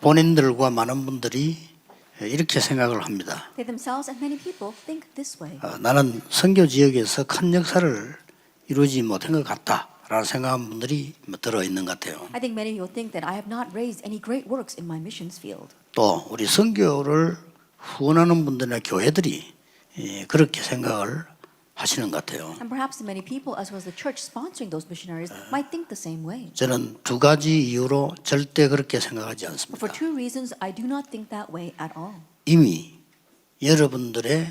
본인들과 많은 분들이 이렇게 생각을 합니다. They themselves and many people think this way. 나는 선교 지역에서 큰 역사를 이루지 못한 것 같다라는 생각하는 분들이 들어있는 것 같아요. I think many people think that I have not raised any great works in my missions field. 또 우리 선교를 후원하는 분들이나 교회들이 그렇게 생각을 하시는 것 같아요. And perhaps many people, as well as the church sponsoring those missionaries, might think the same way. 저는 두 가지 이유로 절대 그렇게 생각하지 But 않습니다. for two reasons, I do not think that way at all. 이미 여러분들의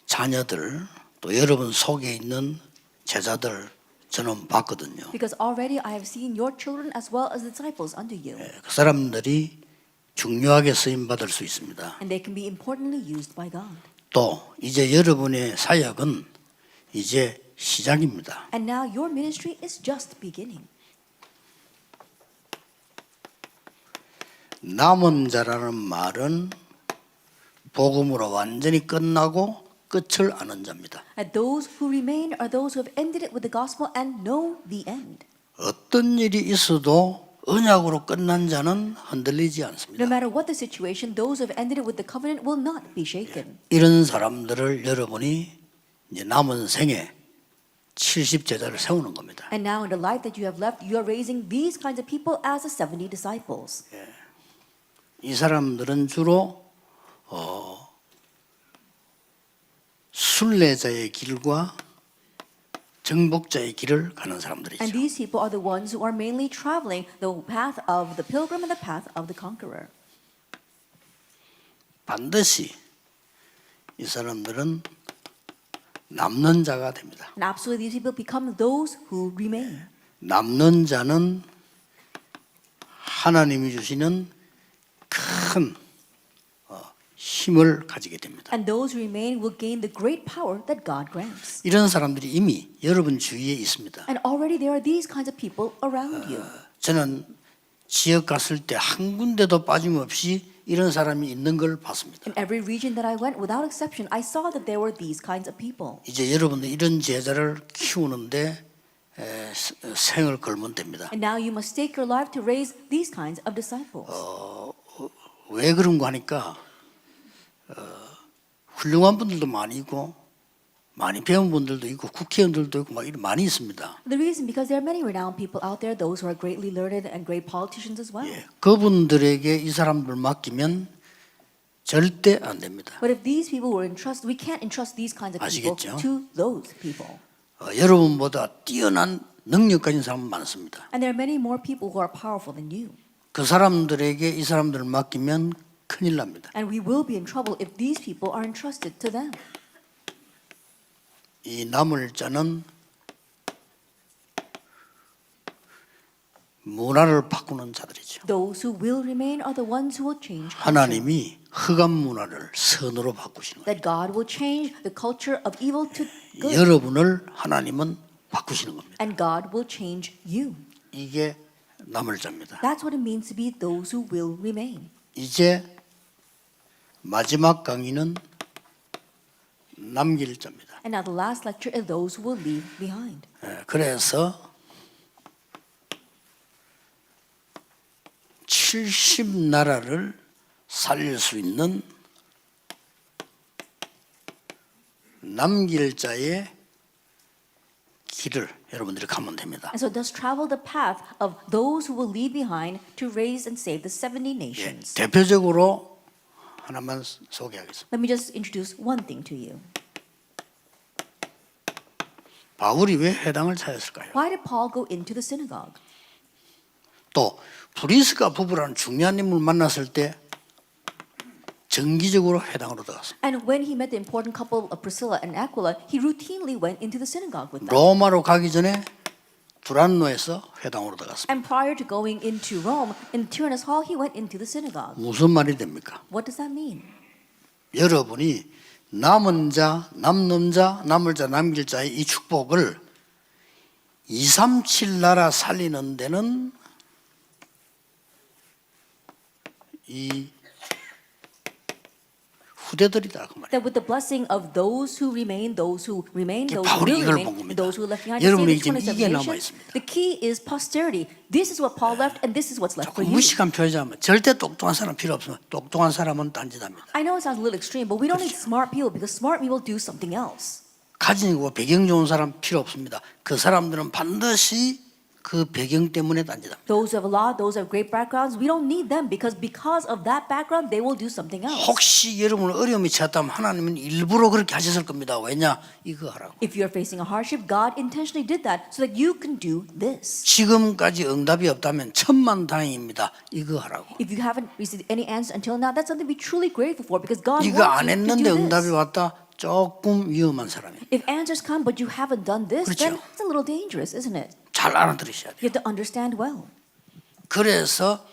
자녀들 또 여러분 속에 있는 제자들 저는 봤거든요. Because already I have seen your children as well as the disciples under you. 그 사람들이 중요하게 쓰임 받을 수 있습니다. And they can be importantly used by God. 또 이제 여러분의 사역은 이제 시작입니다. And now your ministry is just beginning. 남은 자라는 말은 복음으로 완전히 끝나고 끝을 아는 자입니다. And those who remain are those who have ended it with the gospel and know the end. 어떤 일이 있어도 언약으로 끝난 자는 흔들리지 않습니다. No matter what the situation, those who have ended it with the covenant will not be shaken. 이런 사람들을 여러분이 이제 남은 생에 70제자를 세우는 겁니다. And now in the life that you have left, you are raising these kinds of people as the 70 disciples. 이 사람들은 주로 순례자의 길과 정복자의 길을 가는 사람들이죠. And these people are the ones who are mainly traveling the path of the pilgrim and the path of the conqueror. 반드시 이 사람들은 남는 자가 됩니다. And absolutely these people become those who remain. 남는 자는 하나님이 주시는 큰 힘을 가지게 됩니다. And those who remain will gain the great power that God grants. 이런 사람들이 이미 여러분 주위에 있습니다. And already there are these kinds of people around you. 저는 지역 갔을 때 한 군데도 빠짐없이 이런 사람이 있는 걸 봤습니다. In every region that I went, without exception, I saw that there were these kinds of people. 이제 여러분들 이런 제자를 키우는데 생을 걸면 됩니다. And now you must stake your life to raise these kinds of disciples. 왜 그런가 하니까 훌륭한 분들도 많이 있고 많이 배운 분들도 있고 국회의원들도 있고 막 이런 많이 있습니다. The reason because there are many renowned people out there, those who are greatly learned and great politicians as well. 그분들에게 이 사람들 맡기면 절대 안 됩니다. But if these people were entrusted, we can't entrust these kinds of people 아시겠죠? to those people. 여러분보다 뛰어난 능력 가진 사람은 많습니다. And there are many more people who are powerful than you. 그 사람들에게 이 사람들을 맡기면 큰일 납니다. And we will be in trouble if these people are entrusted to them. 이 남을 자는 문화를 바꾸는 자들이죠. Those who will remain are the ones who will change culture. 하나님이 흑암 문화를 선으로 바꾸시는 거예요. That God will change the culture of evil to good. 여러분을 하나님은 바꾸시는 겁니다. And God will change you. 이게 남을 자입니다. That's what it means to be those who will remain. 이제 마지막 강의는 남길 자입니다. And now the last lecture is those who will leave behind. 그래서 70나라를 살릴 수 있는 남길 자의 길을 여러분들이 가면 됩니다. And so thus travel the path of those who will leave behind to raise and save the 70 nations. 대표적으로 하나만 소개하겠습니다. Let me just introduce one thing to you. 바울이 왜 회당을 찾았을까요? Why did Paul go into the synagogue? 또 브리스가 부부라는 중요한 인물을 만났을 때 정기적으로 회당으로 들어갔습니다. And when he met the important couple of Priscilla and Aquila, he routinely went into the synagogue with them. 로마로 가기 전에 두란노에서 회당으로 들어갔습니다. And prior to going into Rome, in Tyrannus Hall, he went into the synagogue. 무슨 말이 됩니까? What does that mean? 여러분이 남은 자, 남는 자, 남을 자, 남길 자의 이 축복을 237 나라 살리는 데는 이 후대들이다 그 말이에요. That with the blessing of those who remain, those who remain, those who 바울이 will 이걸 remain, 본 겁니다. and those who are left behind, 여러분의 to save 이제는 the 27 이게 남아 nations. 있습니다. The key is posterity. This is what Paul left, and this is what's left for 조금 you. 무식한 표현하면 절대 똑똑한 사람 필요 없으면 똑똑한 사람은 딴짓합니다. I know it sounds a little extreme, but we don't need smart people because smart people do something else. 가진 거 배경 좋은 사람 필요 없습니다. 그 사람들은 반드시 그 배경 때문에 딴짓합니다. Those who have a lot, those who have great backgrounds, we don't need them because of that background, they will do something else. 혹시 여러분은 어려움이 처했다면 하나님은 일부러 그렇게 하셨을 겁니다. 왜냐? 이거 하라고. If you're facing a hardship, God intentionally did that so that you can do this. 지금까지 응답이 없다면 천만다행입니다. 이거 하라고. If you haven't received any answer until now, that's something to be truly grateful for because God 이거 wants 안 you to 했는데 do 응답이 this. 왔다. 조금 위험한 사람이에요. If answers come but you haven't done this, 그렇죠. then it's a little dangerous, isn't it? 잘 알아들으셔야 돼요. You have to understand well. 그래서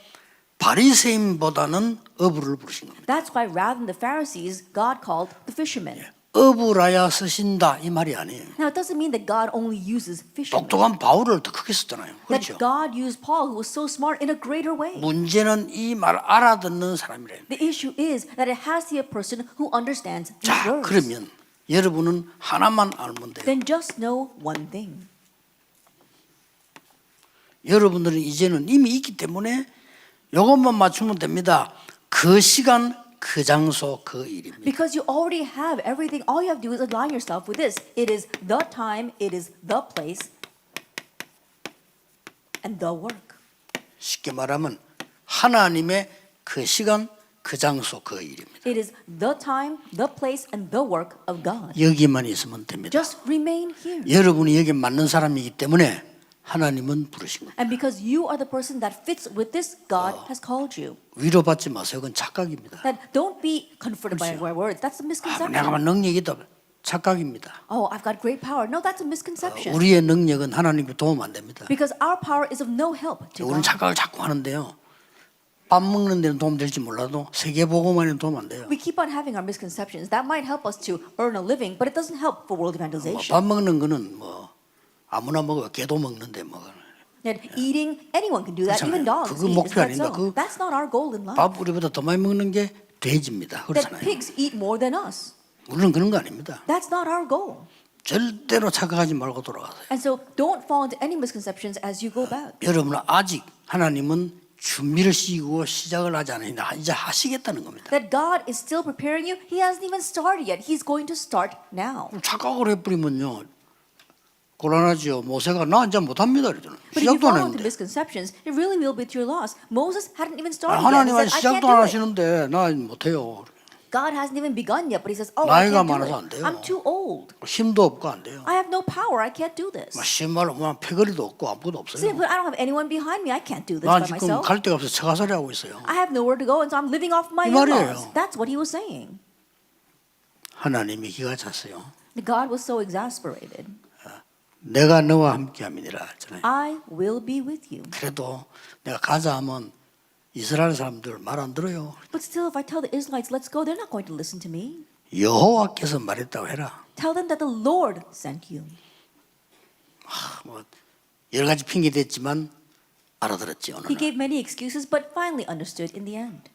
바리새인보다는 어부를 부르신 겁니다. That's why rather than the Pharisees, God called the fishermen. 어부라야 쓰신다 이 말이 아니에요. Now, it doesn't mean that God only uses fishermen. 똑똑한 바울을 더 크게 썼잖아요. That 그렇죠? God used Paul, who was so smart, in a greater way. 문제는 이 말 알아듣는 사람이래요. The issue is that it has to be a person who understands these 자, words. 그러면 여러분은 하나만 알면 돼요. Then just know one thing. 여러분들은 이제는 이미 있기 때문에 이것만 맞추면 됩니다. 그 시간, 그 장소, 그 일입니다. Because you already have everything, all you have to do is align yourself with this. It is the time, it is the place, and the work. 쉽게 말하면 하나님의 그 시간, 그 장소, 그 일입니다. It is the time, the place, and the work of God. 여기만 있으면 됩니다. Just remain here. 여러분이 여기 맞는 사람이기 때문에 하나님은 부르신 겁니다. And because you are the person that fits with this, God has called you. 위로받지 마세요. 그건 착각입니다. That don't be comforted by my words. That's a 내가 misconception. 능력이 있다. 착각입니다. Oh, I've got great power. No, that's a misconception. 우리의 능력은 하나님께 도움 안 됩니다. Because our power is of no help to 우리는 God. 착각을 자꾸 하는데요. 밥 먹는 데는 도움 될지 몰라도 세계복음화에는 도움 안 돼요. We keep on having our misconceptions. That might help us to earn a living, but it doesn't help for world evangelization. 밥 먹는 거는 뭐 아무나 먹어. 개도 먹는데 뭐. And eating, anyone can do that. 그렇잖아요. Even dogs 그거 eat. 목표 Isn't that 아닙니다. so? That's not our goal in life. 밥 우리보다 더 많이 먹는 게 돼지입니다. That 그렇잖아요. pigs eat more than us. 우리는 그런 거 아닙니다. That's not our goal. 절대로 착각하지 말고 돌아가세요. And so don't fall into any misconceptions as you go back. 여러분은 아직 하나님은 준비를 시키고 시작을 하지 않으니까 이제 하시겠다는 겁니다. That God is still preparing you. He hasn't even started yet. He's going to start now. 착각을 해버리면요 곤란하죠. 모세가 나 이제 못합니다 이러잖아요. But if you 시작도 안 fall into 했는데. misconceptions, it really will be to your loss. Moses hadn't even started yet. 하나님 He 아직 said, I can't 시작도 안 do it. 하시는데 나 못해요. God hasn't even begun yet, but he says, oh, I 나이가 can't do 많아서 안 it. 돼요. I'm too old. 힘도 없고 안 돼요. I have no power. I can't do this. 심말로 뭐 패거리도 없고 아무것도 See, 없어요. but I don't have anyone behind me. I can't do this 나 by 지금 myself. 갈 데가 없어서 처가살이 하고 있어요. I have nowhere to go, and so I'm living off my 이 말이에요. in-laws. That's what he was saying. 하나님이 기가 찼어요. God was so exasperated. 내가 너와 함께함이니라 했잖아요. I will be with you. 그래도 내가 가자 하면 이스라엘 사람들 말 안 들어요. But still, if I tell the Israelites, let's go, they're not going to listen to me. 여호와께서 말했다고 해라. Tell them that the Lord sent you. 뭐 여러 가지 핑계 댔지만 알아들었지 오늘. He gave many excuses, but finally understood in the end.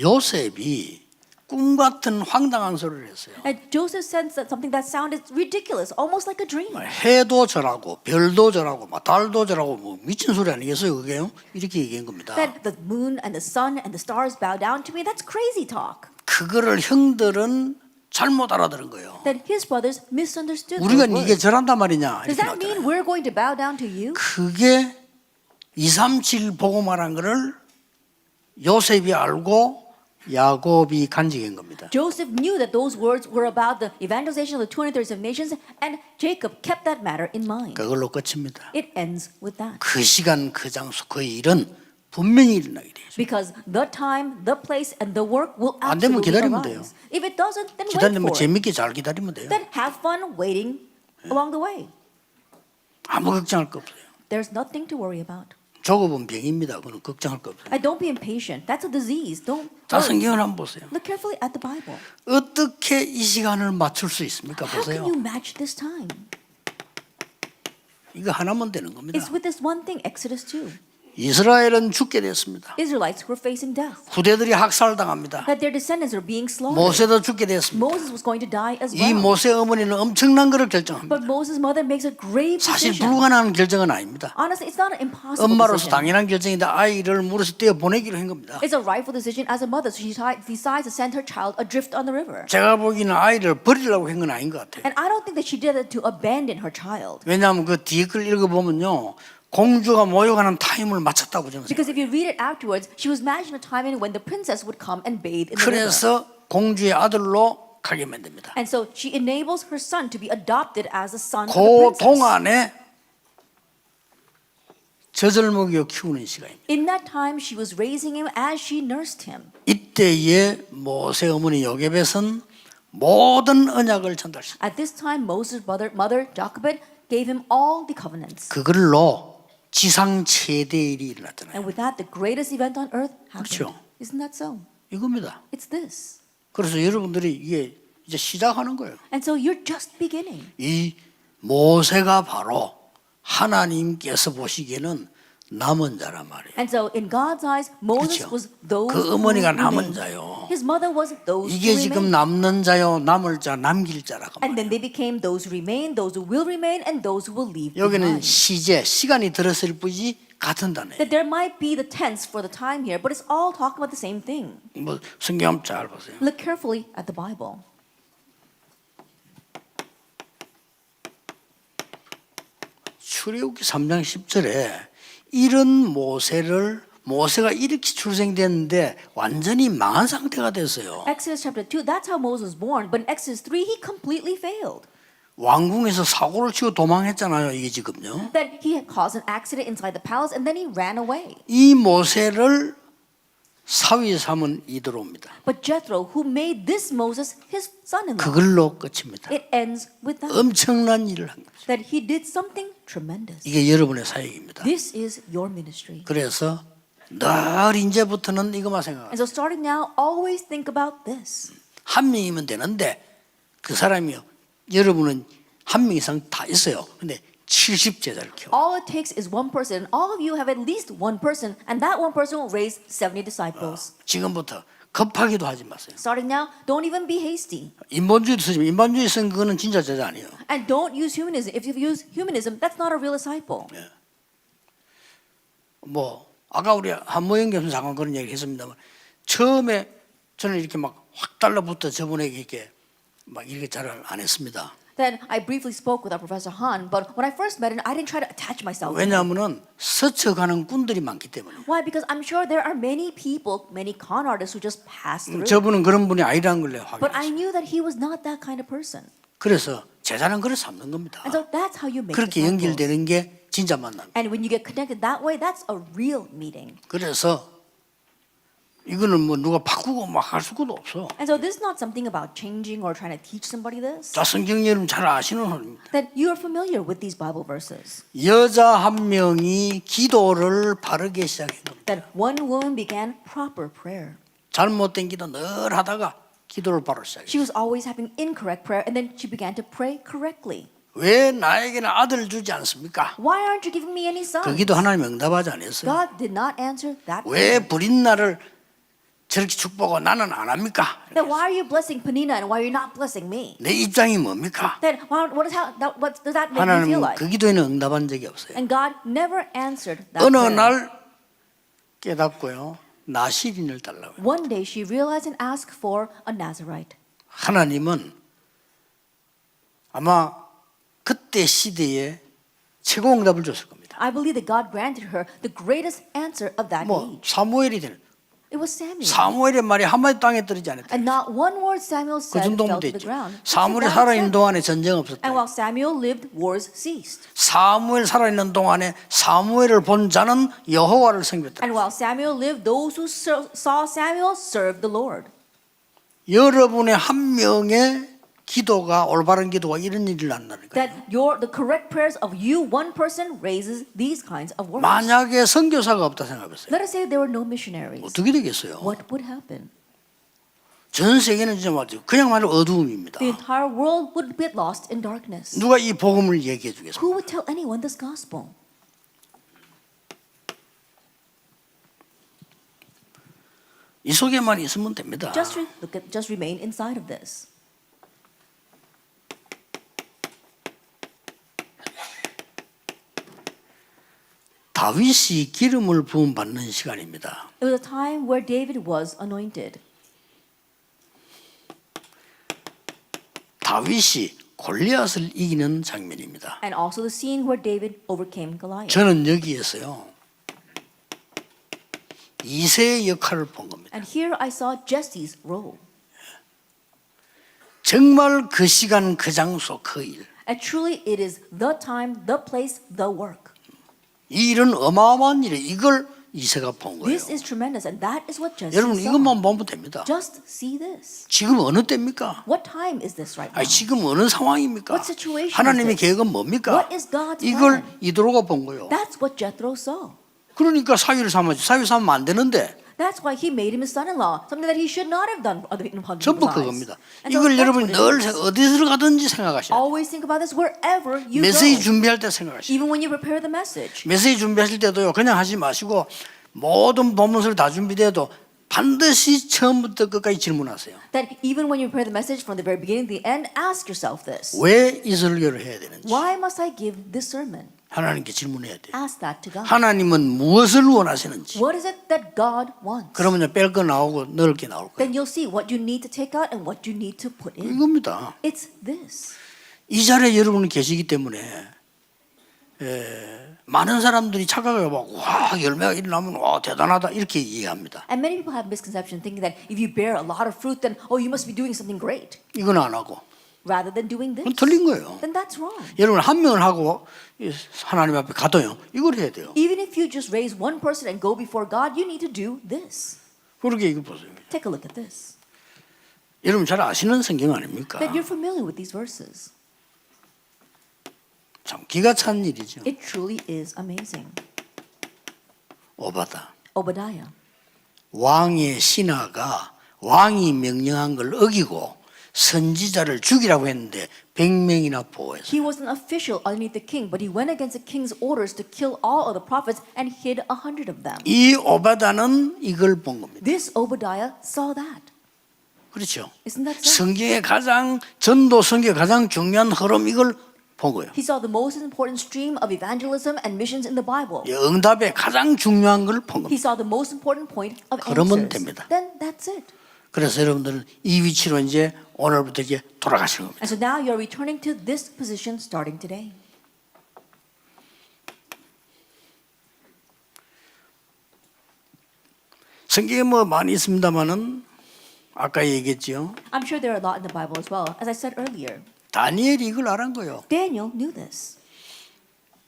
요셉이 꿈 같은 황당한 소리를 했어요. And Joseph said something that sounded ridiculous, almost like a dream. 해도 절하고 별도 절하고 달도 절하고 뭐 미친 소리 아니겠어요 그게요? 이렇게 얘기한 겁니다. That the moon and the sun and the stars bow down to me, that's crazy talk. 그거를 형들은 잘못 알아들은 거예요. That his brothers misunderstood 우리가 those 네게 words. 절한단 말이냐 Does 이렇게 that mean 나왔잖아요. we're going to bow down to you? 그게 237 보고 말한 거를 요셉이 알고 야곱이 간직한 겁니다. Joseph knew that those words were about the evangelization of the 237 nations, and Jacob kept that matter in mind. 그걸로 끝입니다. It ends with that. 그 시간, 그 장소, 그 일은 분명히 일어나게 돼요. Because the time, the place, and the work will 안 되면 absolutely 기다리면 돼요. arise. If it doesn't, then wait 기다리면 for it. 재밌게 잘 기다리면 돼요. Then have fun waiting along the way. 아무 걱정할 거 없어요. There's nothing to worry about. 조급은 병입니다. 그건 걱정할 거 없어요. Don't be impatient. That's a disease. Don't 자, worry. 성경을 한번 보세요. Look carefully at the Bible. 어떻게 이 시간을 맞출 수 있습니까? How can 보세요. you match this time? 이거 하나면 되는 겁니다. It's with this one thing, Exodus 2. 이스라엘은 죽게 됐습니다. Israelites were facing death. 후대들이 학살당합니다. That their descendants were being slaughtered. 모세도 죽게 됐습니다. Moses was going to die as 이 well. 모세 어머니는 엄청난 것을 결정합니다. But Moses' mother makes a grave 사실 decision. 불가능한 결정은 아닙니다. Honestly, it's not an impossible 엄마로서 decision. 당연한 결정인데 아이를 물에서 떼어 보내기로 한 겁니다. It's a rightful decision as a mother. So she decides to send her child adrift on the river. 제가 보기에는 아이를 버리려고 한 건 아닌 것 같아요. And I don't think that she did it to abandon her child. 왜냐하면 그 뒤에 걸 읽어보면요, 공주가 모욕하는 타임을 맞췄다고 저는 Because 생각해요. if you read it afterwards, she was matching a time in when the princess would come and bathe in the river. 그래서 공주의 아들로 가게 만듭니다. And so she enables her son to be adopted as a son of the 그 princess. 동안에 젖을 먹여 키우는 시간입니다. In that time, she was raising him as she nursed him. 이때에 모세 어머니 요게벳은 모든 언약을 전달했습니다. At this time, Moses' mother Jochebed gave him all the covenants. 그걸로 지상 최대 일이 일어났잖아요. And with that, the greatest event on earth happened. 그렇죠. Isn't that so? 이겁니다. It's this. 그래서 여러분들이 이게 이제 시작하는 거예요. And so you're just beginning. 이 모세가 바로 하나님께서 보시기에는 남은 자란 말이에요. And so in God's eyes, Moses 그렇죠. was those 그 who 어머니가 남은 remained. 자요. His mother was those 이게 who 지금 remained. 남는 자요, 남을 자, 남길 자라고 And 말이에요. then they became those who remain, those who will remain, and those who will leave 여기는 behind. 시제, 시간이 들었을 뿐이지 같은 단어예요. That there might be the tense for the time here, but it's all talking about the same thing. 뭐 성경 잘 보세요. Look carefully at the Bible. 출애굽기 3장 10절에 이런 모세가 이렇게 출생됐는데 완전히 망한 상태가 됐어요. Exodus chapter 2, that's how Moses was born. But in Exodus 3, he completely failed. 왕궁에서 사고를 치고 도망했잖아요. 이게 지금요. That he had caused an accident inside the palace and then he ran away. 이 모세를 사위 삼은 이들옵니다. But Jethro, who made this Moses his son-in-law, 그걸로 끝입니다. it ends with that. 엄청난 일을 한 거죠. That he did something tremendous. 이게 여러분의 사역입니다. This is your ministry. 그래서 늘 이제부터는 이것만 생각하세요. And so starting now, always think about this. 한 명이면 되는데 그 사람이요. 여러분은 한 명 이상 다 있어요. 근데 70제자를 키워. All it takes is one person. All of you have at least one person, and that one person will raise 70 disciples. 지금부터 급하기도 하지 마세요. Starting now, don't even be hasty. 인본주의도 쓰지만 인본주의 쓴 그거는 진짜 제자 아니에요. And don't use humanism. If you use humanism, that's not a real disciple. 뭐 아까 우리 한모영 교수 잠깐 그런 얘기 했습니다만 처음에 저는 이렇게 막 확 달라붙어 저분에게 이렇게 막 이렇게 잘 안 했습니다. Then I briefly spoke with our Professor Han, but when I first met him, I didn't try to attach myself. 왜냐하면은 스쳐가는 꾼들이 많기 때문에. Why? Because I'm sure there are many people, many con artists who just pass through. 저분은 그런 분이 아니라는 걸 내가 But I 확인했어요. knew that he was not that kind of person. 그래서 제자는 그래 삼는 겁니다. And so that's how you make 그렇게 disciples. 연결되는 게 진짜 만납니다. And when you get connected that way, that's a real meeting. 그래서 이거는 뭐 누가 바꾸고 막 할 수도 없어. And so this is not something about changing or trying to teach somebody this. 자, 성경 여러분 잘 아시는 말입니다. That you are familiar with these Bible verses. 여자 한 명이 기도를 바르게 시작한 겁니다. That one woman began proper prayer. 잘못된 기도 늘 하다가 기도를 바로 She 시작했어요. was always having incorrect prayer, and then she began to pray correctly. 왜 나에게는 아들을 주지 않습니까? Why aren't you giving me any 그 sons? 기도 하나님 응답하지 않았어요. God did not answer that 왜 prayer. 불인 나를 저렇게 축복하고 나는 안 합니까? Then why are you blessing Penina and why are you not blessing me? 내 입장이 뭡니까? Then what does that make me 하나님은 feel like? 그 기도에는 응답한 적이 없어요. And God never answered that 어느 prayer. 날 깨닫고요. 나시린을 달라고요. One day she realized and asked for a Nazarite. 하나님은 아마 그때 시대에 최고 응답을 줬을 겁니다. I believe that God granted her the greatest answer of that 뭐 age. 사무엘이 되는 It was Samuel. 사무엘의 말이 한마디 땅에 떨어지지 않았다. And not one word Samuel 그 said 정도면 fell to the 됐죠. ground. 사무엘이 That's 살아있는 it. 동안에 전쟁 없었다. And while Samuel lived, wars ceased. 사무엘 살아있는 동안에 사무엘을 본 자는 여호와를 섬겼다. And while Samuel lived, those who saw Samuel served the Lord. 여러분의 한 명의 기도가 올바른 기도가 이런 일을 낳는다는 거예요. That the correct prayers of you, one person, raises these kinds of works. 만약에 선교사가 없다 생각해보세요. Let us say there were no missionaries. 어떻게 되겠어요? What would happen? 전 세계는 진짜 맞죠. 그냥 말로 어두움입니다. The entire world would be lost in darkness. 누가 이 복음을 얘기해 주겠어요? Who would tell anyone this gospel? 이 속에만 있으면 됩니다. Just remain inside of this. 다윗이 기름을 부음 받는 시간입니다. It was a time where David was anointed. 다윗이 골리앗을 이기는 장면입니다. And also the scene where David overcame Goliath. 저는 여기에서요 2세의 역할을 본 겁니다. And here I saw Jesse's role. 정말 그 시간, 그 장소, 그 일. And truly it is the time, the place, the work. 이 일은 어마어마한 일이에요. 이걸 2세가 본 거예요. This is tremendous, and that is what Jesse 여러분 saw. 이것만 보면 됩니다. Just see this. 지금 어느 때입니까? What time is this right now? 아니, 지금 어느 상황입니까? What situation 하나님의 is this? 계획은 뭡니까? What is God's 이걸 plan? 이도로가 본 거예요. That's what Jethro saw. 그러니까 사위를 삼았지. 사위 삼으면 안 되는데 That's why he made him his son-in-law, something that he should not have done in other 전부 people's eyes. 그겁니다. And so 이걸 that's 여러분 what it 늘 is. 어디서 가든지 생각하셔야 돼요. Always think about this wherever you 메시지 go, 준비할 때 생각하셔야 돼요. even when you prepare the message. 메시지 준비하실 때도요. 그냥 하지 마시고 모든 본문서를 다 준비돼도 반드시 처음부터 끝까지 질문하세요. That even when you prepare the message from the very beginning to the end, ask yourself this. 왜 이 설교를 해야 되는지 Why must I give this sermon? 하나님께 질문해야 돼요. Ask that to God. 하나님은 무엇을 원하시는지. What is it that God wants? 그러면 뺄 거 나오고 넣을 게 나올 거예요. Then you'll see what you need to take out and what you need to put in. 이겁니다. It's this. 이 자리에 여러분이 계시기 때문에 많은 사람들이 착각해요. 와 열매가 일어나면 와 대단하다 이렇게 이해합니다. And many people have misconception thinking that if you bear a lot of fruit, then you must be doing something great. 이건 안 하고 Rather than doing this, 그건 틀린 거예요. then that's wrong. 여러분 한 명을 하고 하나님 앞에 가도요. 이걸 해야 돼요. Even if you just raise one person and go before God, you need to do this. 그렇게 이거 보세요. Take a look at this. 여러분 잘 아시는 성경 아닙니까? That you're familiar with these verses. 참 기가 찬 일이죠. It truly is amazing. 오바다. Obadiah. 왕의 신하가 왕이 명령한 걸 어기고 선지자를 죽이라고 했는데 100명이나 보호했어요. He was an official underneath the king, but he went against the king's orders to kill all of the prophets and hid 100 of them. 이 오바다는 이걸 본 겁니다. This Obadiah saw that. 그렇죠. Isn't that so? 성경의 가장 전도 성경의 가장 중요한 흐름 이걸 본 거예요. He saw the most important stream of evangelism and missions in the Bible. 응답의 가장 중요한 걸 본 He 겁니다. saw the most important point of 그러면 answers. 됩니다. Then that's it. 그래서 여러분들은 이 위치로 이제 오늘부터 이제 돌아가시는 겁니다. And so now you're returning to this position starting today. 성경에 뭐 많이 있습니다만은 아까 얘기했죠. I'm sure there are a lot in the Bible as well. As I said earlier, 다니엘이 이걸 알은 거예요. Daniel knew this.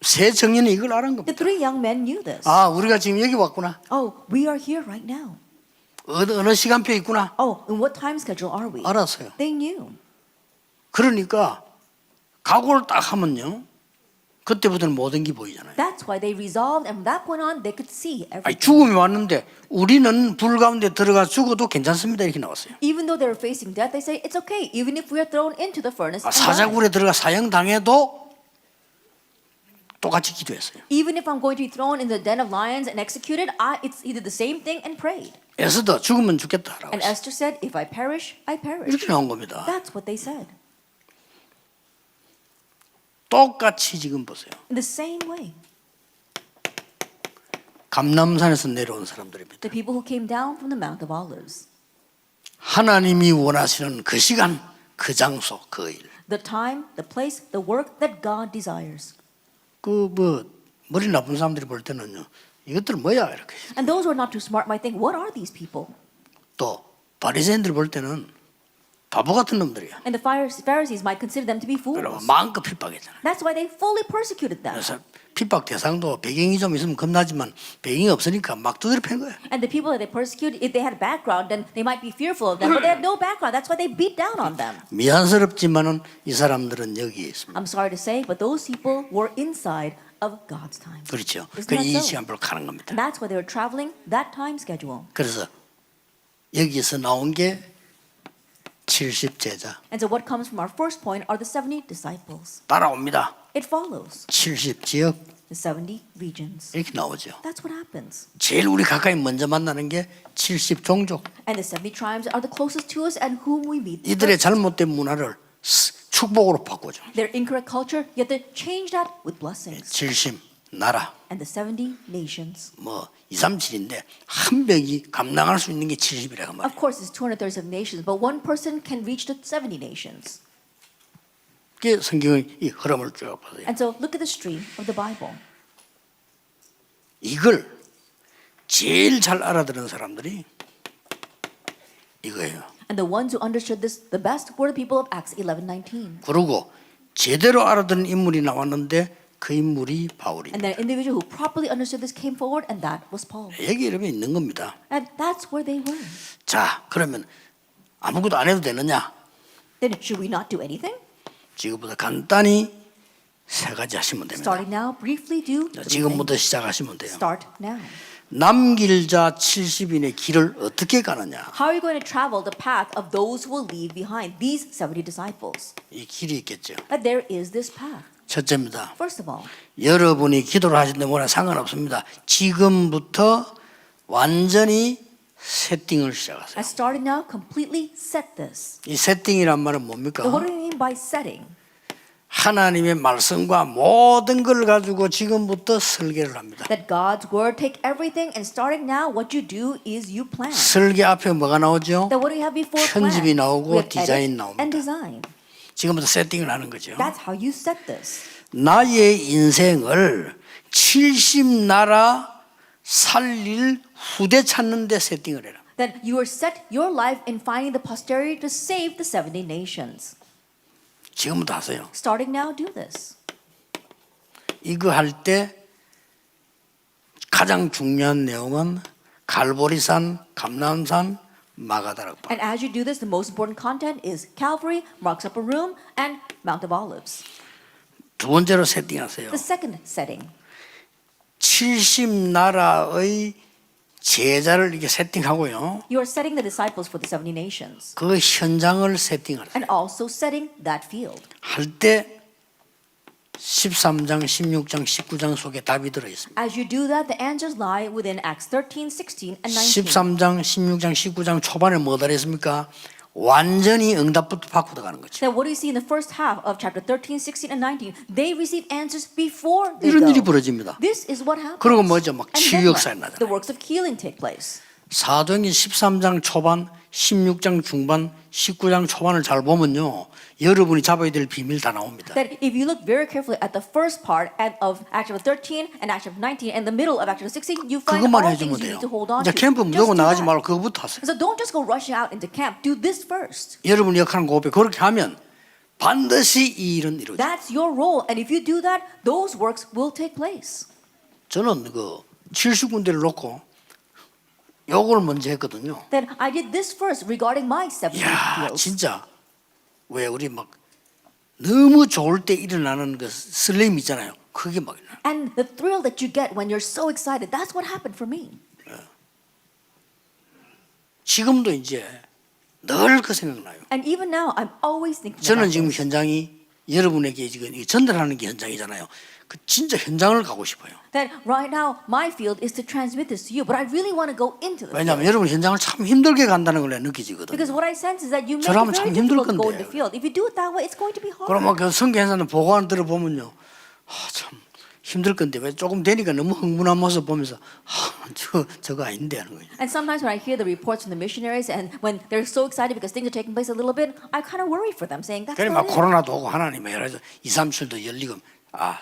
세 청년이 이걸 알은 The 겁니다. three young men knew this. 아, 우리가 지금 여기 왔구나. Oh, we are here right now. 어느 시간표 있구나. Oh, in what time schedule are we? 알았어요. They knew. 그러니까 각오를 딱 하면요. 그때부터는 모든 게 보이잖아요. That's why they resolved, and from that point on, they could see 아니, everything. 죽음이 왔는데 우리는 불 가운데 들어가 죽어도 괜찮습니다 이렇게 나왔어요. Even though they were facing death, they say it's okay. Even if we are thrown into the furnace, 아, and die. 사자굴에 들어가 사형 당해도 똑같이 기도했어요. Even if I'm going to be thrown in the den of lions and executed, he did the same thing and prayed. 에스더 죽으면 죽겠다라고 And 했어요. Esther said, "If I perish, I perish." 이렇게 나온 겁니다. That's what they said. 똑같이 지금 보세요. In the same way, 감람산에서 내려온 사람들입니다. the people who came down from the Mount of Olives, 하나님이 원하시는 그 시간, 그 장소, 그 일. the time, the place, the work that God desires. 그 뭐 머리 나쁜 사람들이 볼 때는요. 이것들 뭐야 이렇게. And those who are not too smart might think, "What are these people?" 또 바리새인들 볼 때는 바보 같은 놈들이야. And the Pharisees might consider them to be 그러면 fools. 마음껏 핍박했잖아요. That's why they fully persecuted them. 그래서 핍박 대상도 배경이 좀 있으면 겁나지만 배경이 없으니까 막 두드려 팬 거야. And the people that they persecuted, if they had a background, then they might be fearful of them. But they had no background. That's why they beat down on them. 미안스럽지만은 이 사람들은 여기에 있습니다. I'm sorry to say, but those people were inside of God's time. 그렇죠. Isn't 그 that 이 so? 시간표로 가는 겁니다. And that's why they were traveling that time schedule. 그래서 여기서 나온 게 70제자 And so what comes from our first point are the 70 disciples. 따라옵니다. It follows. 70지역, The 70 regions. 이렇게 나오죠. That's what happens. 제일 우리 가까이 먼저 만나는 게 70종족. And the 70 tribes are the closest to us and whom we meet. 이들의 잘못된 문화를 축복으로 바꾸죠. Their incorrect culture, yet they change that with blessings. 70 나라. And the 70 nations. 뭐 2, 3, 7인데 한 명이 감당할 수 있는 게 70이라고 말이에요. Of course, it's 237 nations, but one person can reach the 70 nations. 그게 성경의 이 흐름을 쭉 보세요. And so look at the stream of the Bible. 이걸 제일 잘 알아들은 사람들이 이거예요. And the ones who understood this the best were the people of Acts 11:19. 그리고 제대로 알아듣는 인물이 나왔는데 그 인물이 바울입니다. And then an individual who properly understood this came forward, and that was Paul. 여기 이름이 있는 겁니다. And that's where they were. 자, 그러면 아무것도 안 해도 되느냐? Then should we not do anything? 지금부터 간단히 세 가지 하시면 됩니다. Starting now, briefly do. 자, 지금부터 시작하시면 돼요. Start now. 남길 자 70인의 길을 어떻게 가느냐? How are you going to travel the path of those who will leave behind these 70 disciples? 이 길이 있겠죠. That there is this path. 첫째입니다. First of all, 여러분이 기도를 하시는데 뭐나 상관없습니다. 지금부터 완전히 세팅을 시작하세요. and starting now, completely set this. 이 세팅이란 말은 뭡니까? So what do you mean by setting? 하나님의 말씀과 모든 걸 가지고 지금부터 설계를 합니다. That God's word take everything, and starting now, what you do is you plan. 설계 앞에 뭐가 나오죠? That what do you have before plan? 편집이 나오고 We have 디자인 edit 나옵니다. and design. 지금부터 세팅을 하는 거죠. That's how you set this. 나의 인생을 70나라 살릴 후대 찾는 데 세팅을 해라. That you are set your life in finding the posterity to save the 70 nations. 지금부터 하세요. Starting now, do this. 이거 할 때 가장 중요한 내용은 갈보리산, 감람산, 마가다락방. And as you do this, the most important content is Calvary, Mark's Upper Room, and Mount of Olives. 두 번째로 세팅하세요. The second setting. 70나라의 제자를 이렇게 세팅하고요. You are setting the disciples for the 70 nations. 그 현장을 세팅하세요. And also setting that field. 할 때 13장, 16장, 19장 속에 답이 들어 있습니다. As you do that, the answers lie within Acts 13, 16, and 19. 13장, 16장, 19장 초반에 뭐 달했습니까? 완전히 응답부터 바꾸어 가는 거죠. Then what do you see in the first half of chapter 13, 16, and 19? They receive answers before they 이런 일이 go. 벌어집니다. This is what happens. 그리고 뭐죠? 막 And 치유 then 역사에 what? 나잖아요. The works of healing take place. 사도행전 13장 초반, 16장 중반, 19장 초반을 잘 보면요. 여러분이 잡아야 될 비밀 다 나옵니다. That if you look very carefully at the first part of Acts chapter 13 and Acts chapter 19 and the middle of Acts chapter 16, you find 그것만 all 해주면 things you 돼요. need to hold on 이제 to. 캠프 무조건 Just do 나가지 that. 말고 그거부터 하세요. So don't just go rushing out into camp. Do this first. 여러분이 역할은 그거에 그렇게 하면 반드시 이 일은 이루어져요. That's your role. And if you do that, those works will take place. 저는 그 70군데를 놓고 요걸 먼저 했거든요. Then I did this first regarding my 70 이야, fields. 진짜 왜 우리 막 너무 좋을 때 일어나는 그 설렘 있잖아요. 그게 막 일어나요. And the thrill that you get when you're so excited, that's what happened for me. 지금도 이제 늘 그 생각나요. And even now, I'm always thinking 저는 about 지금 this. 현장이 여러분에게 지금 전달하는 게 현장이잖아요. 그 진짜 현장을 가고 싶어요. That right now, my field is to transmit this to you, but I really want to go into the 왜냐하면 field. 여러분 현장을 참 힘들게 간다는 걸 내가 느끼지거든요. Because what I sense is that you make 저라면 it 참 very 힘들 difficult to go in 건데. the field. If you do it that way, it's going to be hard. 그러면 그 성교 행사는 보고하는 들어보면요, 참 힘들 건데 왜 조금 되니까 너무 흥분한 모습 보면서 저거 아닌데 하는 거예요. And sometimes when I hear the reports from the missionaries and when they're so excited because things are taking place a little bit, I kind of worry for them, saying that's 그래 막 not it. 코로나도 오고 하나님이 여러 2, 3주도 열리고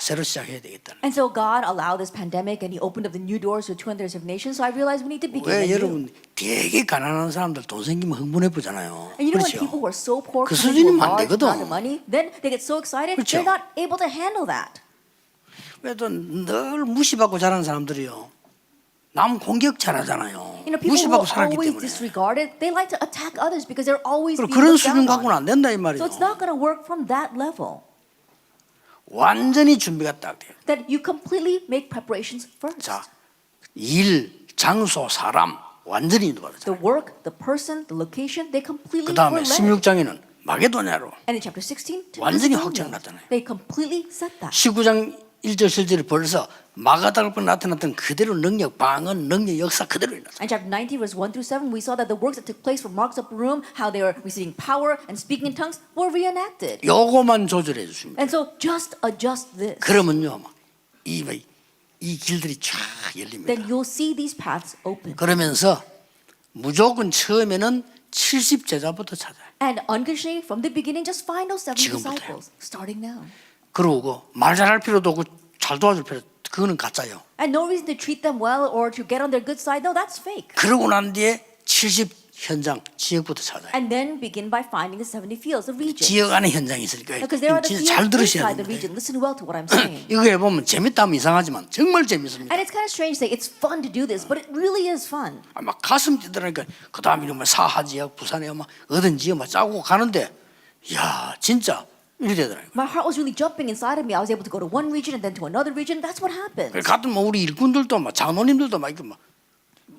새로 시작해야 되겠다. And so God allowed this pandemic and He opened up the new doors to 237 nations. So I realized we need to begin 왜 anew. 여러분 되게 가난한 사람들 돈 생기면 흥분해 보잖아요. And you know when 그렇죠? people who are so poor 그 come into a 수준이면 안 large 되거든. amount of money, then they get so excited 그렇죠. they're not able to handle that. 왜또 늘 무시받고 자라는 사람들이요. 남 공격 잘하잖아요. You know, people who 무시받고 are 살았기 always 때문에. disregarded, they like to attack others because they're always 그럼 being 그런 looked 수준 down 갖고는 on. 안 된다 이 말이에요. So it's not going to work from that level. 완전히 준비가 딱 돼요. That you completely make preparations first. 자, 일, 장소, 사람 완전히 인도받았죠. The work, the person, the location, they completely 그 다음에 were led. 16장에는 마게도냐로 And in chapter 16, to 완전히 Macedonia, 확정났잖아요. they completely set that. 19장 1절 7절이 벌써 마가다락방에 나타났던 그대로 능력, 방언, 능력, 역사 그대로 일어났어요. And chapter 19, verse 1 through 7, we saw that the works that took place from Mark's upper room, how they were receiving power and speaking in tongues, were reenacted. 요거만 조절해 주십니다. And so just adjust this. 그러면요, 이 길들이 쫙 열립니다. Then you'll see these paths open. 그러면서 무조건 처음에는 70제자부터 찾아요. And unconditionally, from the beginning, just find those 70 지금부터요. disciples, starting now. 그러고 말 잘할 필요도 없고 잘 도와줄 필요, 그거는 가짜요. And no reason to treat them well or to get on their good side. No, that's fake. 그러고 난 뒤에 70 현장 지역부터 찾아요. And then begin by finding the 70 fields, the regions. 지역 안에 현장이 있으니까 Because there are the 진짜 fields 잘 들으셔야 inside the 됩니다. region. Listen well to what I'm saying. 이거 해보면 재밌다 하면 이상하지만 정말 재밌습니다. And it's kind of strange to say it's fun to do this, but it really is fun. 막 가슴 뛰더라니까 그 다음에 뭐 사하 지역, 부산에 막 어떤 지역 막 짜고 가는데 야 진짜 이리 되더라고요. My heart was really jumping inside of me. I was able to go to one region and then to another region. That's what happened. 같은 뭐 우리 일꾼들도 막 장로님들도 막 이렇게 막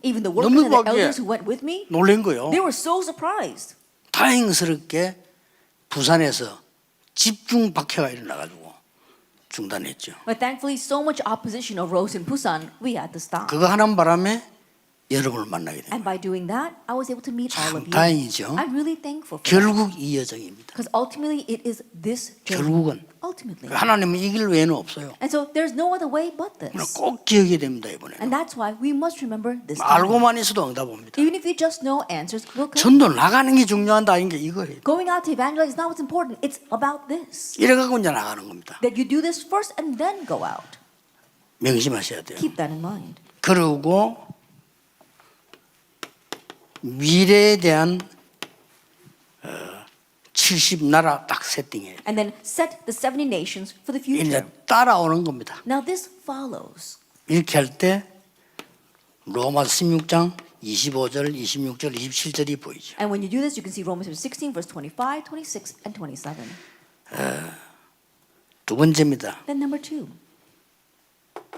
Even the workers and the 너무 elders who went with me, 놀란 거요. they were so surprised. 다행스럽게 부산에서 집중 박해가 일어나가지고 중단했죠. But thankfully, so much opposition arose in Busan, we had to stop. 그거 하는 바람에 여러분을 만나게 됩니다. And by doing that, I was able to meet all 참 of you. 다행이죠. I'm really thankful for that. 결국 이 여정입니다. Because ultimately, it is this journey. 결국은 Ultimately. 하나님은 이 길 외에는 없어요. And so there's no other way but this. 꼭 기억해야 됩니다 이번에. And that's why we must remember this. time. 알고만 있어도 응답 옵니다. Even if you just know answers will come. 전도 나가는 게 중요한다 아닌 게 이거예요. Going out to evangelize is not what's important. It's about this. 이래갖고 이제 나가는 겁니다. That you do this first and then go out. 명심하셔야 돼요. Keep that in mind. 그리고 미래에 대한 70나라 딱 세팅해요. And then set the 70 nations for the 이제 future. 따라오는 겁니다. Now this follows. 이렇게 할 때 로마서 16장 25절, 26절, 27절이 보이죠. And when you do this, you can see Romans 16, verse 25, 26, and 27. 두 번째입니다. Then number 2.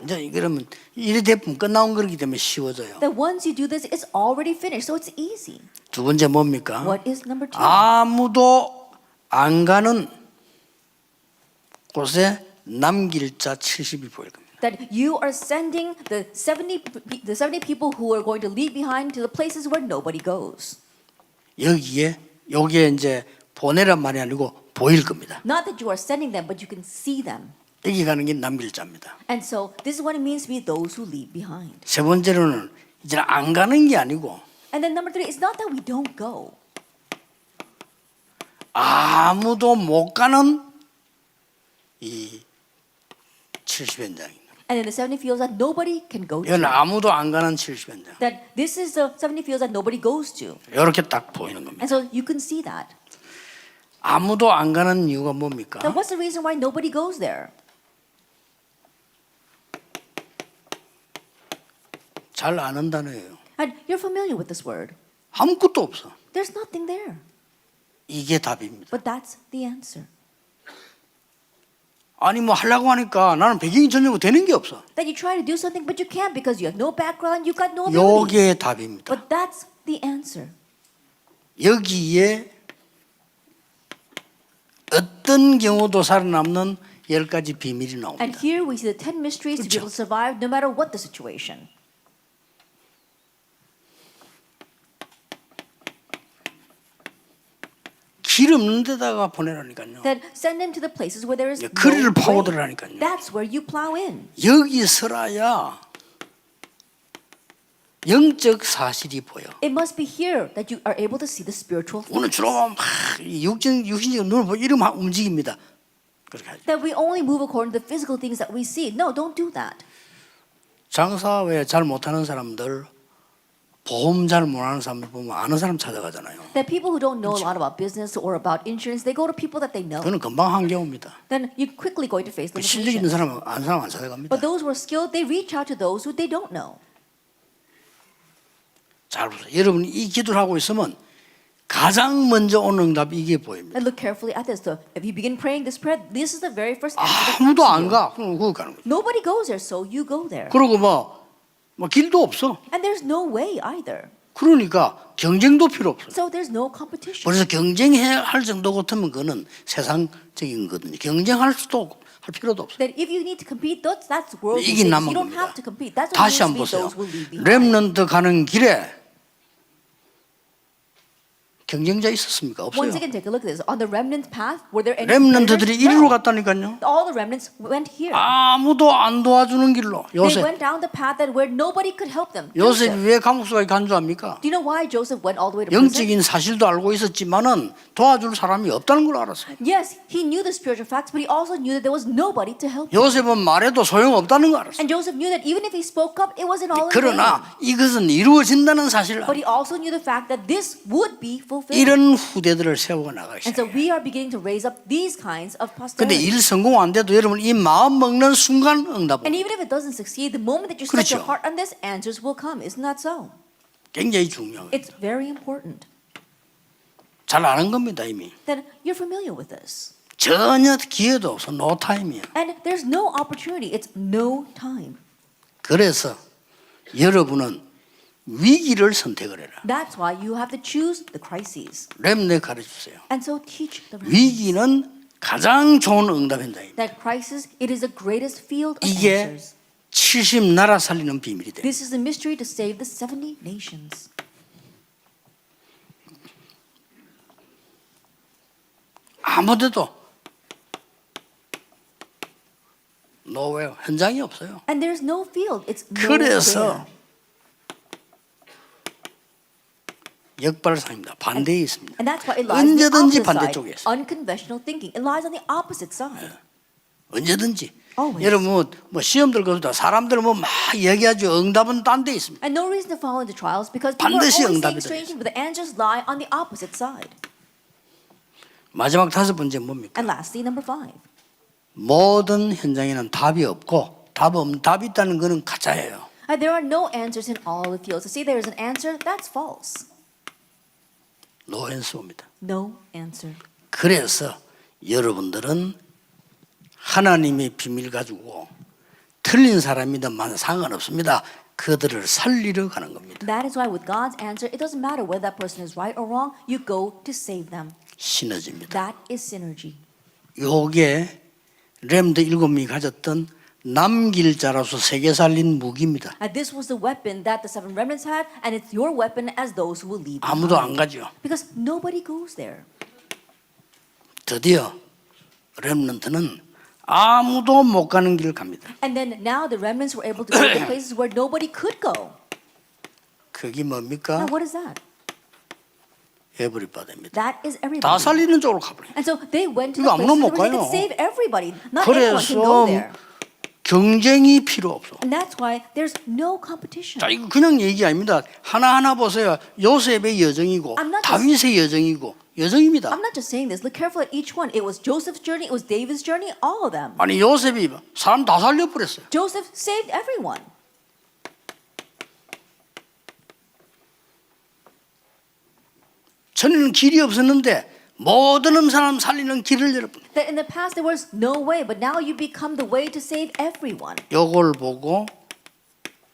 이제 그러면 이래 대품 끝나온 거기 때문에 쉬워져요. That once you do this, it's already finished, so it's easy. 두 번째 뭡니까? What is number 2? 아무도 안 가는 곳에 남길 자 70이 보일 겁니다. That you are sending the 70 people who are going to leave behind to the places where nobody goes. 여기에 이제 보내란 말이 아니고 보일 겁니다. Not that you are sending them, but you can see them. 여기 가는 게 남길 자입니다. And so this is what it means to be those who leave behind. 세 번째로는 이제 안 가는 게 아니고 And then number 3, it's not that we don't go. 아무도 못 가는 이 70현장입니다. And in the 70 fields that nobody can go 이건 to. 아무도 안 가는 70현장. That this is the 70 fields that nobody goes to. 이렇게 딱 보이는 겁니다. And so you can see that. 아무도 안 가는 이유가 뭡니까? Now what's the reason why nobody goes there? 잘 아는 단어예요. And you're familiar with this word. 아무것도 없어. There's nothing there. 이게 답입니다. But that's the answer. 아니 뭐 하려고 하니까 나는 배경이 전혀 되는 게 없어. That you try to do something but you can't because you have no background, you've got no ability. 요게 답입니다. But that's the answer. 여기에 어떤 경우도 살아남는 10가지 비밀이 And 나옵니다. here we see the 10 mysteries to be able to survive no matter what the situation. 길 없는 데다가 보내라니까요. That send them to the places where there is no 거리를 way. 파고들라니까요. That's where you plow in. 여기 서라야 영적 사실이 보여. It must be here that you are able to see the spiritual 오늘 things. 주로 막 육신적 눈을 보고 이러면 움직입니다. 그렇게 하죠. That we only move according to the physical things that we see. No, don't do that. 장사 왜 잘 못하는 사람들, 보험 잘 못하는 사람들 보면 아는 사람 찾아가잖아요. That people who don't know a lot about business or about insurance, they go to people that they know. 그는 금방 한 경우입니다. Then you're quickly going to face 실력 있는 limitations. 사람은 아는 사람 안 찾아갑니다. But those who are skilled, they reach out to those who they don't know. 잘 보세요. 여러분이 이 기도를 하고 있으면 가장 먼저 오는 응답이 이게 보입니다. And look carefully at this. So if you begin praying this prayer, this is the very first answer. that 아무도 comes to 안 you. 가. 그럼 그거 가는 거죠. Nobody goes there, so you go there. 그리고 뭐 길도 없어. And there's no way either. 그러니까 경쟁도 필요 없어요. So there's no competition. 그래서 경쟁해야 할 정도 같으면 그거는 세상적인 거거든요. 경쟁할 수도 할 필요도 없어요. That if you need to compete, that's worldly 이게 things. 남은 You don't 겁니다. have to compete. That's what 다시 means 한번 to be 보세요. those who leave behind. 렘넌트 가는 길에 경쟁자 있었습니까? 없어요. Once again, take a look at this. On the remnant path, were there any 렘넌트들이 competitors? 이리로 No. 갔다니까요. All the remnants went here. 아무도 안 도와주는 길로. They 요셉. went down the path that where nobody could help them. 요셉이 왜 감옥소에 간 줄 압니까? Do you know why Joseph went all the way to prison? 영적인 사실도 알고 있었지만은 도와줄 사람이 없다는 걸 알았어요. Yes, he knew the spiritual facts, but he also knew that there was nobody to help him. 요셉은 말해도 소용없다는 걸 알았어요. And Joseph knew that even if he spoke up, it wasn't all in vain. 그러나 이것은 이루어진다는 사실을 But he also knew the fact that this would be fulfilled. 이런 후대들을 세우고 나가기 And so 시작해요. we are beginning to raise up these kinds of 근데 posterity. 일 성공 안 돼도 여러분 이 마음 먹는 순간 응답. And even if it doesn't succeed, the moment that you set 그렇죠. your heart on this, answers will come. Isn't that so? 굉장히 중요해요. It's very important. 잘 아는 겁니다 이미. Then you're familiar with this. 전혀 기회도 없어. 노 타임이야. And there's no opportunity. It's no time. 그래서 여러분은 위기를 선택을 해라. That's why you have to choose the crises. 렘네 가르쳐주세요. And so teach the remnants. 위기는 가장 좋은 응답입니다. That crisis, it is the greatest field of 이게 answers. 70나라 살리는 비밀이 돼. This is the mystery to save the 70 nations. 아무데도 노웨어 현장이 없어요. And there's no field. It's no 그래서 there. 역발상입니다. 반대에 있습니다. And that's why it lies on the 언제든지 opposite 반대쪽에 side. 있어요. Unconventional thinking. It lies on the opposite side. 언제든지. Always. 여러분 뭐 시험 들거든 사람들 뭐 막 얘기하죠. 응답은 딴 데 있습니다. And no reason to fall into trials because people are 반드시 always 응답이 saying strange things, but the answers lie on the opposite side. 마지막 다섯 번째 뭡니까? And lastly, number 5. 모든 현장에는 답이 없고 답이 있다는 것은 가짜예요. There are no answers in all the fields. To say there is an answer, that's false. 노앤소입니다. No answer. 그래서 여러분들은 하나님의 비밀 가지고 틀린 사람이든만 상관없습니다. 그들을 살리러 가는 겁니다. That is why with God's answer, it doesn't matter whether that person is right or wrong. You go to save them. 시너지입니다. That is synergy. 요게 렘드 7명이 가졌던 남길 자로서 세계 살린 무기입니다. And this was the weapon that the 7 remnants had, and it's your weapon as those who will leave. 아무도 안 behind. 가죠. Because nobody goes there. 드디어 렘넌트는 아무도 못 가는 길을 갑니다. And then now the remnants were able to go to places where nobody could go. 그게 뭡니까? Now what is that? 에브리바디입니다. That is 다 everybody. 살리는 쪽으로 가버려요. And so they went to 이거 the 아무나 places 못 where they 가요. could save everybody. Not anyone can go 그래서 there. 경쟁이 필요 없어. And that's why there's no competition. 자, 이거 그냥 얘기 아닙니다. 하나하나 보세요. 요셉의 여정이고 I'm not 다윗의 여정이고 여정입니다. I'm not just saying this. Look carefully at each one. It was Joseph's journey. It was David's journey. All of them. 아니 요셉이 사람 다 살려버렸어요. Joseph saved everyone. 전에는 길이 없었는데 모든 사람 살리는 길을 열어버려요. That in the past there was no way, but now you become the way to save everyone. 요걸 보고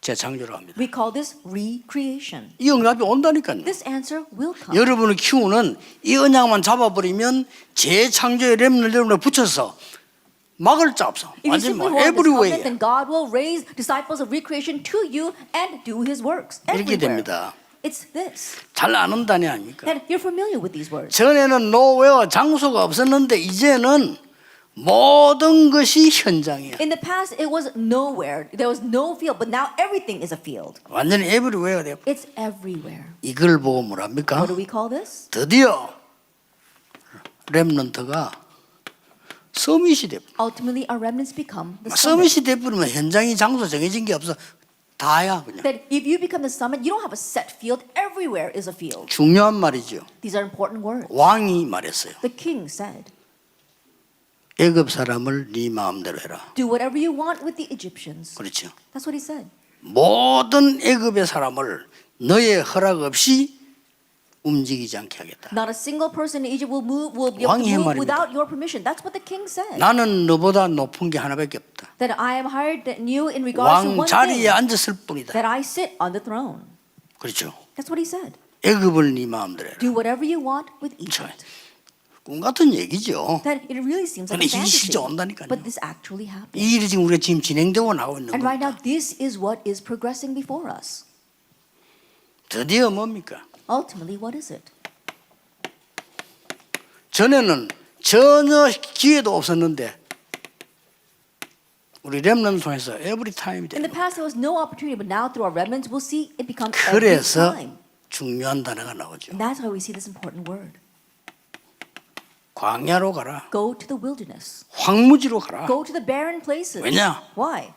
재창조를 합니다. We call this recreation. 이 응답이 온다니까요. This answer will come. 여러분의 키우는 이 언약만 잡아버리면 재창조의 렘을 여러분에 붙여서 막을 자 없어. If you 완전히 simply 뭐 hold this covenant, 에브리웨이에 then God will raise disciples of recreation to you and do His works 이렇게 everywhere. 됩니다. It's this. 잘 아는다니 아닙니까? That you're familiar with these words. 전에는 노웨어 장소가 없었는데 이제는 모든 것이 현장이야. In the past, it was nowhere. There was no field, but now everything is a field. 완전히 에브리웨어가 돼요. It's everywhere. 이걸 보고 뭐랍니까? What do we call this? 드디어 렘넌트가 서밋이 돼버려. Ultimately, our remnants become the summit. 서밋이 돼버리면 현장이 장소 정해진 게 없어. 다야 그냥. That if you become the summit, you don't have a set field. Everywhere is a field. 중요한 말이죠. These are important words. 왕이 말했어요. The king said, 애굽 사람을 네 마음대로 해라. do whatever you want with the Egyptians. 그렇죠. That's what he said. 모든 애굽의 사람을 너의 허락 없이 움직이지 않게 하겠다. Not a single person in Egypt will be able to 왕의 move 말입니다. without your permission. That's what the king said. 나는 너보다 높은 게 하나밖에 없다. That I am higher than you in regards to 왕 one 자리에 thing. 앉았을 뿐이다. That I sit on the throne. 그렇죠. That's what he said. 애굽을 네 마음대로 해라. Do whatever you want with Egypt. 꿈 같은 얘기죠. That it really seems like 근데 a 이게 fantasy. 실제 온다니까요. But this actually happened. 이 일이 지금 우리가 지금 진행되고 나오고 있는 And right 겁니다. now, this is what is progressing before us. 드디어 뭡니까? Ultimately, what is it? 전에는 전혀 기회도 없었는데 우리 렘넌트 통해서 every time이 In the 되는 past, there was no opportunity, but now through our remnants, we'll see it become every 그래서 time. 중요한 단어가 나오죠. And that's why we see this important word. 광야로 가라. Go to the wilderness. 황무지로 가라. Go to the barren places. 왜냐? Why?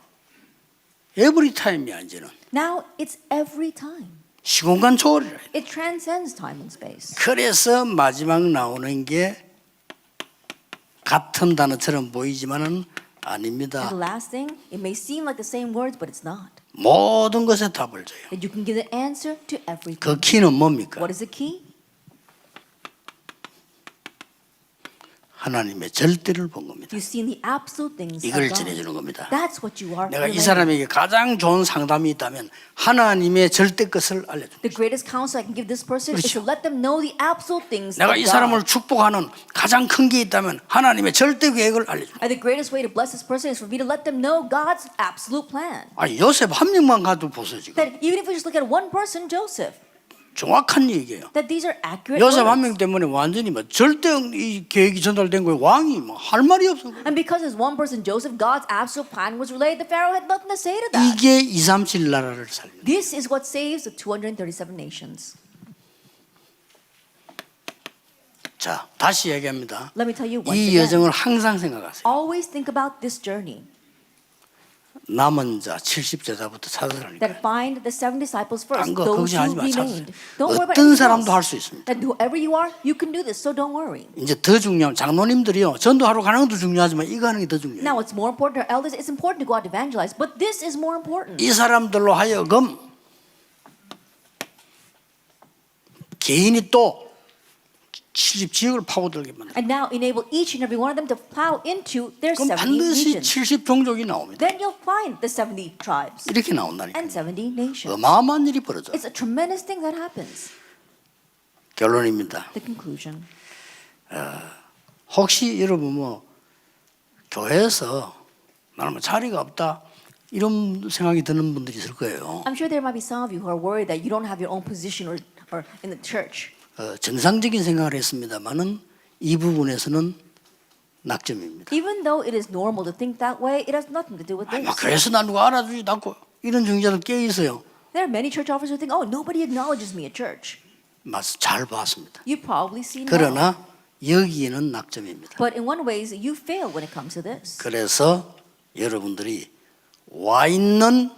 every time이야 이제는. Now it's every time. 시공간 초월이라. It transcends time and space. 그래서 마지막 나오는 게 같은 단어처럼 보이지만은 아닙니다. And the last thing, it may seem like the same words, but it's not. 모든 것에 답을 줘요. That you can give the answer to everything. 그 키는 뭡니까? What is the key? 하나님의 절대를 본 겁니다. You've seen the absolute things of 이걸 God. 전해주는 겁니다. That's what you are. 내가 이 relaying. 사람에게 가장 좋은 상담이 있다면 하나님의 절대 것을 알려줍니다. The greatest counsel I can give this person is 그렇죠. to let them know the absolute things 내가 of 이 God. 사람을 축복하는 가장 큰 게 있다면 하나님의 절대 계획을 알려줍니다. And the greatest way to bless this person is for me to let them know God's absolute plan. 아니 요셉 한 명만 가도 보세요 지금. That even if we just look at one person, Joseph, 정확한 얘기예요. that these are accurate 요셉 한 명 words. 때문에 완전히 뭐 절대 이 계획이 전달된 거예요. 왕이 뭐 할 말이 없어. And because there's one person, Joseph, God's absolute plan was relayed. The Pharaoh had nothing to say to that. 이게 237 나라를 살립니다. This is what saves the 237 nations. 자, 다시 얘기합니다. Let me tell you once 이 again. 여정을 항상 생각하세요. Always think about this journey. 남은 자 70제자부터 찾으라니까. That find the 7 disciples first. 딴 거 Those 걱정하지 who 마. remained. Don't worry about 어떤 anything 사람도 할 else. 수 있습니다. That whoever you are, you can do this. So don't worry. 이제 더 중요한 장로님들이요. 전도하러 가는 것도 중요하지만 이거 하는 게 더 중요해요. Now, what's more important to our elders? It's important to go out to evangelize, but this is more important. 이 사람들로 하여금 개인이 또 70지역을 파고들게 만듭니다. And now enable each and every one of them to plow into their 그럼 70 반드시 regions. 70종족이 나옵니다. Then you'll find the 70 tribes 이렇게 나온다니까. and 70 nations. 어마어마한 일이 벌어져. It's a tremendous thing that happens. 결론입니다. The conclusion. 혹시 여러분 뭐 교회에서 나는 뭐 자리가 없다 이런 생각이 드는 분들이 있을 거예요. I'm sure there might be some of you who are worried that you don't have your own position or in the church. 정상적인 생각을 했습니다만은 이 부분에서는 낙점입니다. Even though it is normal to think that way, it has nothing to do with this. 막 교회에서 나 누가 알아주지 않고 이런 중자들 꽤 있어요. There are many church officers who think, oh, nobody acknowledges me at church. 잘 봤습니다. You probably see no. 그러나 여기에는 낙점입니다. But in one ways, you fail when it comes to this. 그래서 여러분들이 와 있는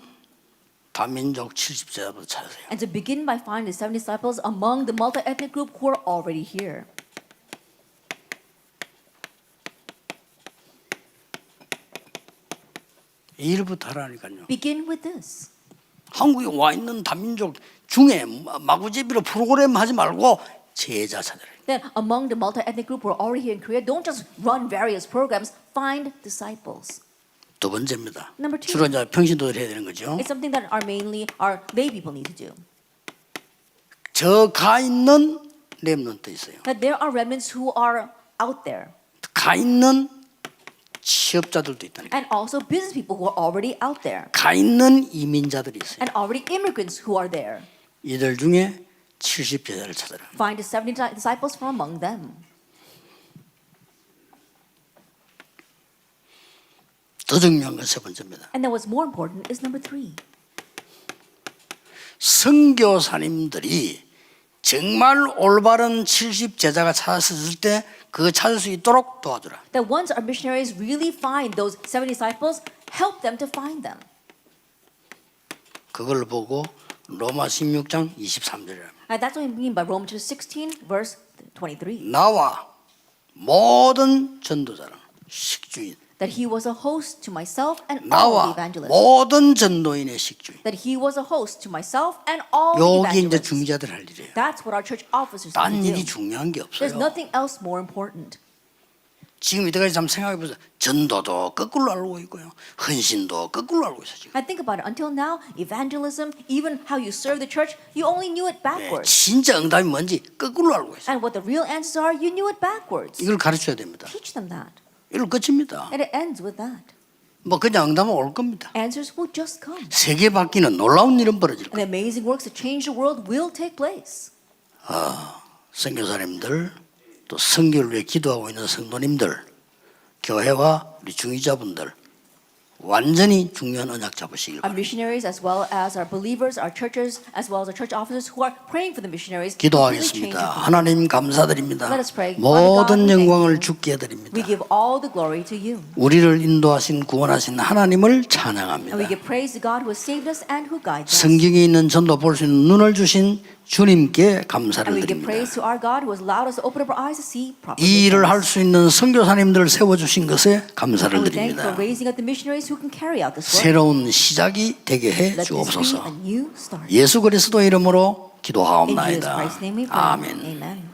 다민족 70제자부터 찾으세요. And to begin by finding the 70 disciples among the multi-ethnic group who are already here. 이 일부터 하라니까요. Begin with this. 한국에 와 있는 다민족 중에 마구제비로 프로그램 하지 말고 제자 찾으라. Then among the multi-ethnic group who are already here in Korea, don't just run various programs, find disciples. 두 번째입니다. Number two. 주로 이제 평신도들 해야 되는 거죠. It's something that our lay people need to do. 저 가 있는 렘넌트 있어요. That there are remnants who are out there. 가 있는 취업자들도 있다니까. And also business people who are already out there. 가 있는 이민자들이 있어요. And already immigrants who are there. 이들 중에 70제자를 찾아라. Find the 70 disciples from among them. 더 중요한 건 세 번째입니다. And then what's more important is number 3. 선교사님들이 정말 올바른 70제자가 찾았을 때 그거 찾을 수 있도록 도와주라. That once our missionaries really find those 70 disciples, help them to find them. 그걸 보고 로마 16장 23절이랍니다. And that's what we mean by Romans 16, verse 23. 나와 모든 전도자는 식주인 That he was a host to myself and all the 나와 evangelists. 모든 전도인의 식주인. That he was a host to myself and all the 여기 이제 evangelists. 중재자들 할 일이에요. That's what our church officers 딴 need to 일이 do. 중요한 게 There's 없어요. nothing else more important. 지금 이때까지 참 생각해 보세요. 전도도 거꾸로 알고 있고요. 헌신도 거꾸로 알고 있어요. 지금. I think about it. Until now, evangelism, even how you serve the church, you only knew it backwards. 진짜 응답이 뭔지 거꾸로 알고 있어요. And what the real answers are, you knew it backwards. 이걸 가르쳐야 됩니다. Teach them that. 이걸 끝입니다. And it ends with that. 뭐 그냥 응답은 올 겁니다. Answers will just come. 세계 바뀌는 놀라운 일은 벌어질 And 거예요. amazing works to change the world will take place. 선교사님들 또 선교를 위해 기도하고 있는 성도님들 교회와 우리 중위자분들 완전히 중요한 언약 잡으시길 Our 바랍니다. missionaries as well as our believers, our churches, as well as our church officers who are praying for the missionaries. completely change 기도하겠습니다. the world. 하나님 감사드립니다. Let us pray. 모든 Father God, we 영광을 thank you. 주께 We 드립니다. give all the glory to you. 우리를 인도하신 구원하신 하나님을 And we 찬양합니다. give praise to God who has saved us and who guides us. 성경에 있는 전도 볼 수 있는 눈을 주신 주님께 감사를 And we give 드립니다. praise to our God who has allowed us to open up our eyes to see properly. 이 일을 할 수 있는 선교사님들을 세워주신 것에 감사를 And we thank you for 드립니다. raising up the missionaries who can carry out this work. 새로운 시작이 되게 해 Let this be 주옵소서. a new start. 예수 그리스도 이름으로 In Jesus 기도하옵나이다. Christ's name we pray. 아멘. Amen.